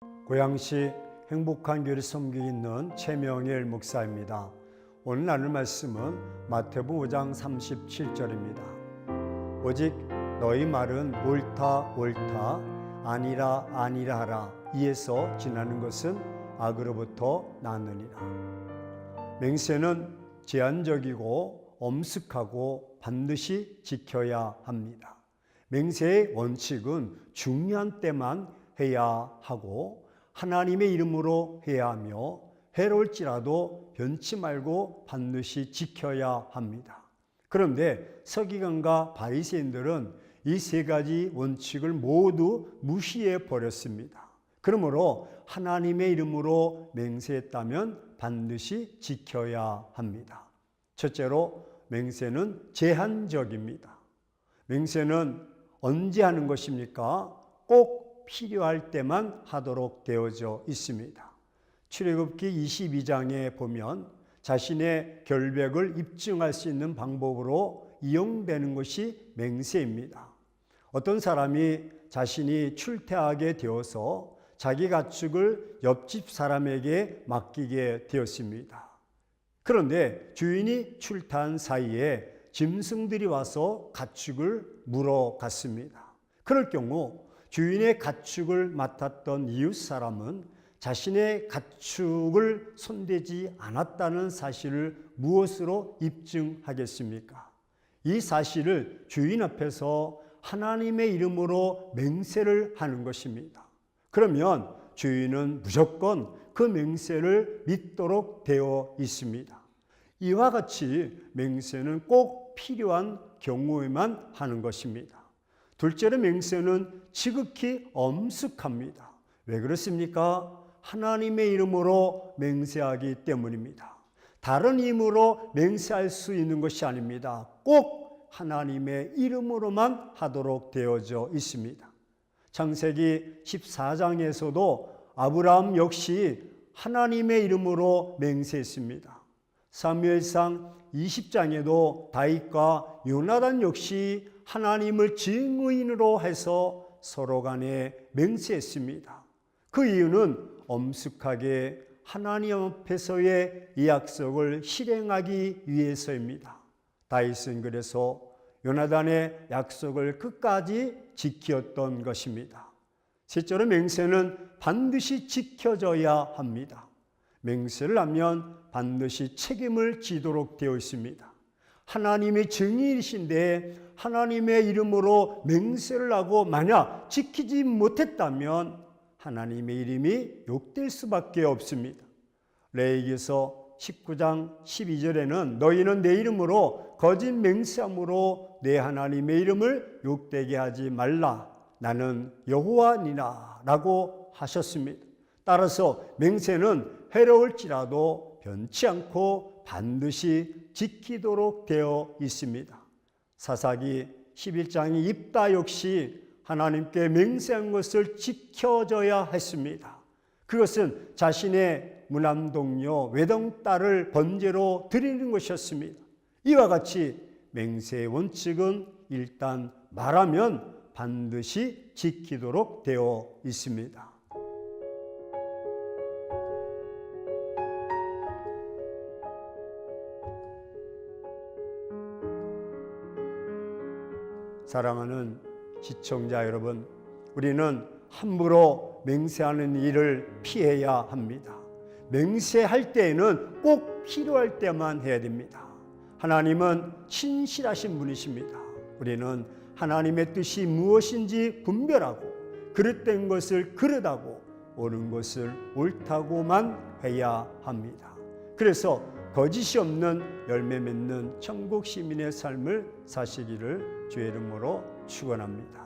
고양시 행복한 교회 섬기고 있는 최명일 목사입니다. 오늘 나눌 말씀은 마태복음 5장 37절입니다. 오직 너희 말은 옳다 옳다 아니라 아니라 하라. 이에서 지나는 것은 악으로부터 나느니라. 맹세는 제한적이고 엄숙하고 반드시 지켜야 합니다. 맹세의 원칙은 중요한 때만 해야 하고 하나님의 이름으로 해야 하며 해로울지라도 변치 말고 반드시 지켜야 합니다. 그런데 서기관과 바리새인들은 이 세 가지 원칙을 모두 무시해 버렸습니다. 그러므로 하나님의 이름으로 맹세했다면 반드시 지켜야 합니다. 첫째로 맹세는 제한적입니다. 맹세는 언제 하는 것입니까? 꼭 필요할 때만 하도록 되어져 있습니다. 출애굽기 22장에 보면 자신의 결백을 입증할 수 있는 방법으로 이용되는 것이 맹세입니다. 어떤 사람이 자신이 출퇴하게 되어서 자기 가축을 옆집 사람에게 맡기게 되었습니다. 그런데 주인이 출퇴한 사이에 짐승들이 와서 가축을 물어갔습니다. 그럴 경우 주인의 가축을 맡았던 이웃 사람은 자신의 가축을 손대지 않았다는 사실을 무엇으로 입증하겠습니까? 이 사실을 주인 앞에서 하나님의 이름으로 맹세를 하는 것입니다. 그러면 주인은 무조건 그 맹세를 믿도록 되어 있습니다. 이와 같이 맹세는 꼭 필요한 경우에만 하는 것입니다. 둘째로 맹세는 지극히 엄숙합니다. 왜 그렇습니까? 하나님의 이름으로 맹세하기 때문입니다. 다른 이름으로 맹세할 수 있는 것이 아닙니다. 꼭 하나님의 이름으로만 하도록 되어져 있습니다. 창세기 14장에서도 아브라함 역시 하나님의 이름으로 맹세했습니다. 사무엘상 20장에도 다윗과 요나단 역시 하나님을 증인으로 해서 서로 간에 맹세했습니다. 그 이유는 엄숙하게 하나님 앞에서의 이 약속을 실행하기 위해서입니다. 다윗은 그래서 요나단의 약속을 끝까지 지켰던 것입니다. 셋째로 맹세는 반드시 지켜져야 합니다. 맹세를 하면 반드시 책임을 지도록 되어 있습니다. 하나님의 증인이신데 하나님의 이름으로 맹세를 하고 만약 지키지 못했다면 하나님의 이름이 욕될 수밖에 없습니다. 레위기서 19장 12절에는 너희는 내 이름으로 거짓 맹세함으로 내 하나님의 이름을 욕되게 하지 말라. 나는 여호와니라 라고 하셨습니다. 따라서 맹세는 해로울지라도 변치 않고 반드시 지키도록 되어 있습니다. 사사기 11장의 입다 역시 하나님께 맹세한 것을 지켜줘야 했습니다. 그것은 자신의 무남동료 외동딸을 번제로 드리는 것이었습니다. 이와 같이 맹세의 원칙은 일단 말하면 반드시 지키도록 되어 있습니다. 사랑하는 시청자 여러분, 우리는 함부로 맹세하는 일을 피해야 합니다. 맹세할 때에는 꼭 필요할 때만 해야 됩니다. 하나님은 신실하신 분이십니다. 우리는 하나님의 뜻이 무엇인지 분별하고 그릇된 것을 그릇하고 옳은 것을 옳다고만 해야 합니다. 그래서 거짓이 없는 열매 맺는 천국 시민의 삶을 사시기를 주의 이름으로 축원합니다.